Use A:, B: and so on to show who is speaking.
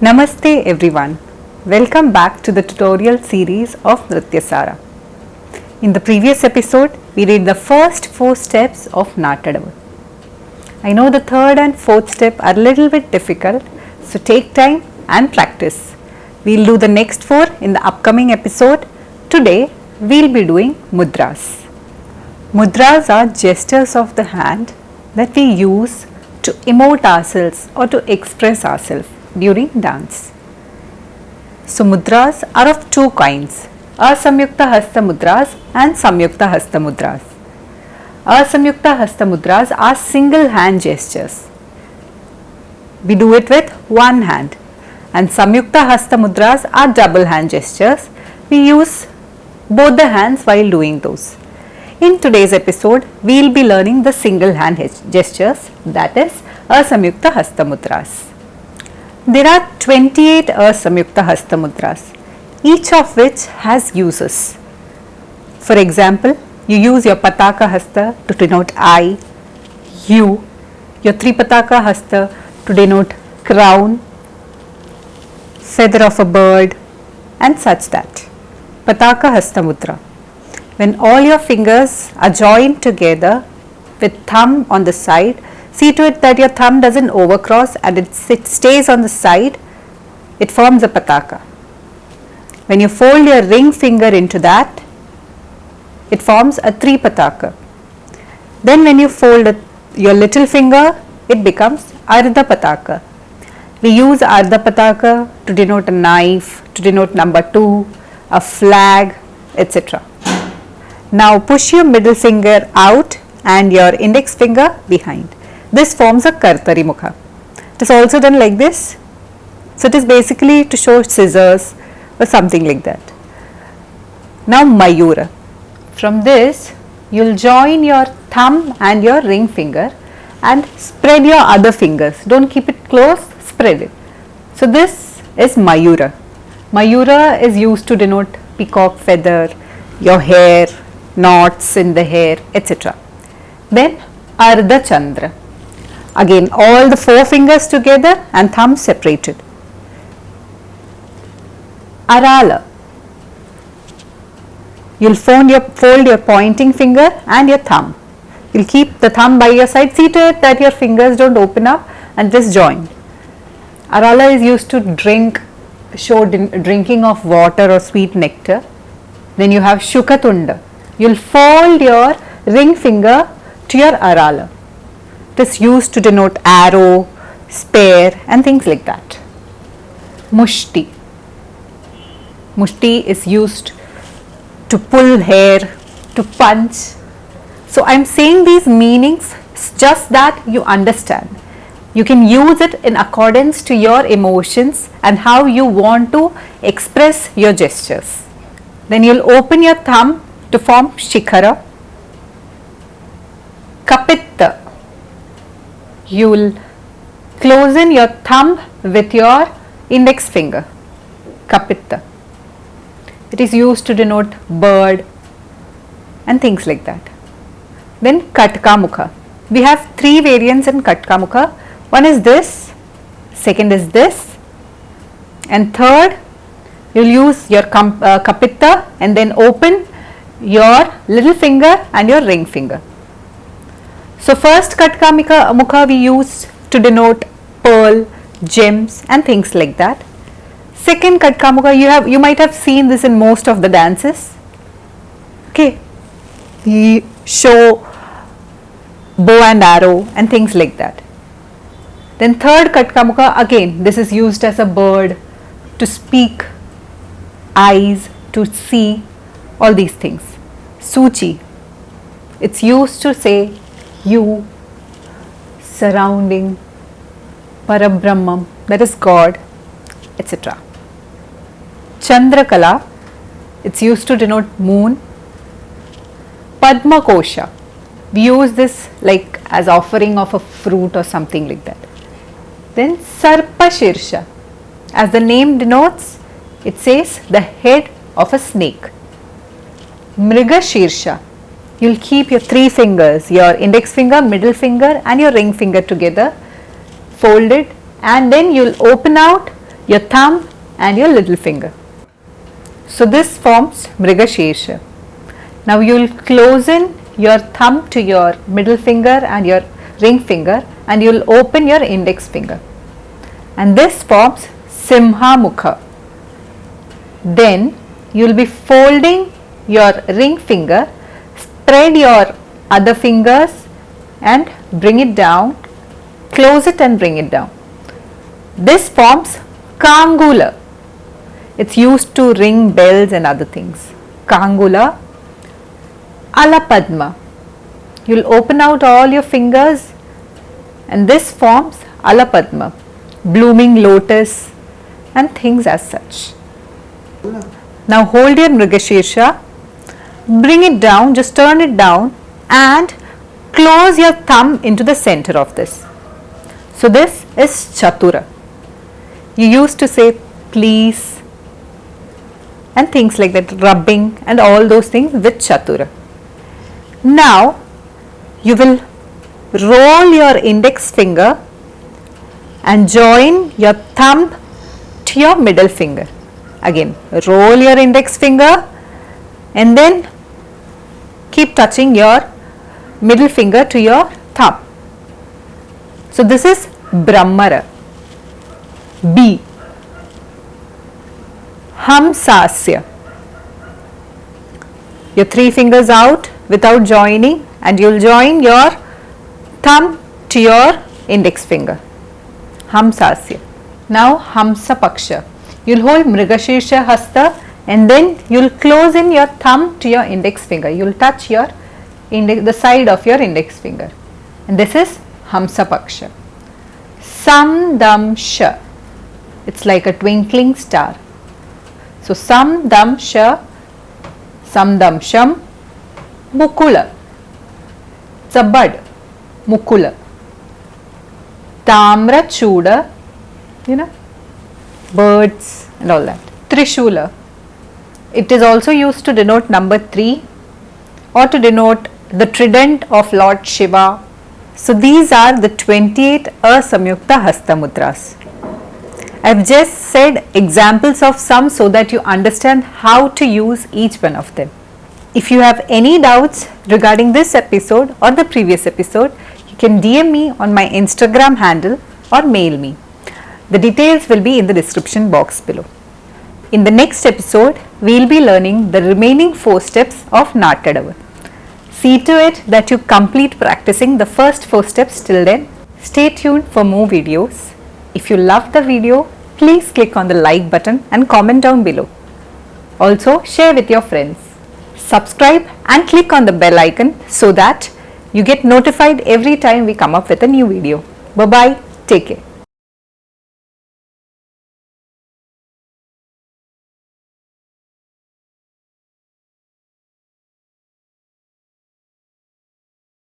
A: Namaste everyone. Welcome back to the tutorial series of Nrityasaara. In the previous episode, we did the first 4 steps of Natadavu. I know the third and fourth step are a little bit difficult, so take time and practice. We'll do the next 4 in the upcoming episode. Today, we'll be doing mudras. Mudras are gestures of the hand that we use to emote ourselves or to express ourselves during dance. So mudras are of 2 kinds, Asamyukta Hasta Mudras and Samyukta Hasta Mudras. Asamyukta Hasta Mudras are single hand gestures. We do it with one hand, and Samyukta Hasta Mudras are double hand gestures. We use both the hands while doing those. In today's episode, we will be learning the single hand gestures, that is Asamyukta Hasta Mudras. There are 28 Asamyukta Hasta Mudras, each of which has uses. For example, you use your Pataka Hasta to denote I, you, your Tripataka Hasta to denote crown, feather of a bird, and such that. Pataka Hasta Mudra. When all your fingers are joined together with thumb on the side, see to it that your thumb doesn't overcross and it stays on the side. It forms a pataka. When you fold your ring finger into that, it forms a tripataka. Then when you fold your little finger, it becomes ardha pataka. We use ardha pataka to denote a knife, to denote number 2, a flag, etc. Now push your middle finger out and your index finger behind. This forms a Kartari Mukha. It is also done like this. So it is basically to show scissors or something like that. Now Mayura. From this, you will join your thumb and your ring finger and spread your other fingers. Don't keep it close, spread it. So this is Mayura. Mayura is used to denote peacock feather, your hair, knots in the hair, etc. Then Ardha Chandra. Again, all the 4 fingers together and thumb separated. Arala. You'll fold your pointing finger and your thumb. You'll keep the thumb by your side. See to it that your fingers don't open up and just join. Arala is used to show drinking of water or sweet nectar. Then you have Shukatunda. You'll fold your ring finger to your Arala. It is used to denote arrow, spear and things like that. Mushti. Mushti is used to pull hair, to punch. So I am saying these meanings just that you understand. You can use it in accordance to your emotions and how you want to express your gestures. Then you will open your thumb to form Shikhara. Kapitta. You will close in your thumb with your index finger. Kapitta. It is used to denote bird and things like that. Then Katka Mukha. We have 3 variants in Katka Mukha. One is this, second is this, and third you will use your Kapitta and then open your little finger and your ring finger. So first Katka Mukha we use to denote pearl, gems and things like that. Second Katka Mukha, you might have seen this in most of the dances. Okay, we show bow and arrow and things like that. Then third Katka Mukha, again this is used as a bird, to speak, eyes, to see, all these things. Suchi, it's used to say you, surrounding, Parabrahmam, that is God, etc. Chandrakala, it's used to denote moon. Padma Kosha, we use this like as offering of a fruit or something like that. Then Sarpa Shirsha, as the name denotes, it says the head of a snake. Mriga Shirsha, you'll keep your 3 fingers, your index finger, middle finger and your ring finger together, fold it, and then you'll open out your thumb and your little finger. So this forms Mrigashesha. Now you will close in your thumb to your middle finger and your ring finger, and you will open your index finger, and this forms Simha Mukha. Then you will be folding your ring finger, spread your other fingers and bring it down, close it and bring it down. This forms Kangula. It's used to ring bells and other things. Kangula. Alapadma. You'll open out all your fingers and this forms Alapadma, blooming lotus and things as such. Now hold your Mrigashesha, bring it down, just turn it down and close your thumb into the center of this. So this is Chatura. You used to say please and things like that, rubbing and all those things with Chatura. Now you will roll your index finger and join your thumb to your middle finger. Again, roll your index finger and then keep touching your middle finger to your thumb. So this is Brahmara. B. Hamsasya. Your three fingers out without joining, and you will join your thumb to your index finger. Hamsasya. Now Hamsa Paksha. You will hold Mrigashesha Hasta and then you will close in your thumb to your index finger. You will touch your the side of your index finger, and this is Hamsa Paksha. Samdamsha. It's like a twinkling star. So Samdamsha, Samdamsham, Mukula. It's a bud, Mukula. Tamra Chuda, birds and all that. Trishula. It is also used to denote number 3 or to denote the trident of Lord Shiva. So these are the 28 Asamyukta Hasta Mudras. I have just said examples of some so that you understand how to use each one of them. If you have any doubts regarding this episode or the previous episode, you can DM me on my Instagram handle or mail me. The details will be in the description box below. In the next episode, we will be learning the remaining 4 steps of Nattadavu. See to it that you complete practicing the first 4 steps till then. Stay tuned for more videos. If you loved the video, please click on the like button and comment down below. Also, share with your friends. Subscribe and click on the bell icon so that you get notified every time we come up with a new video. Bye bye. Take care.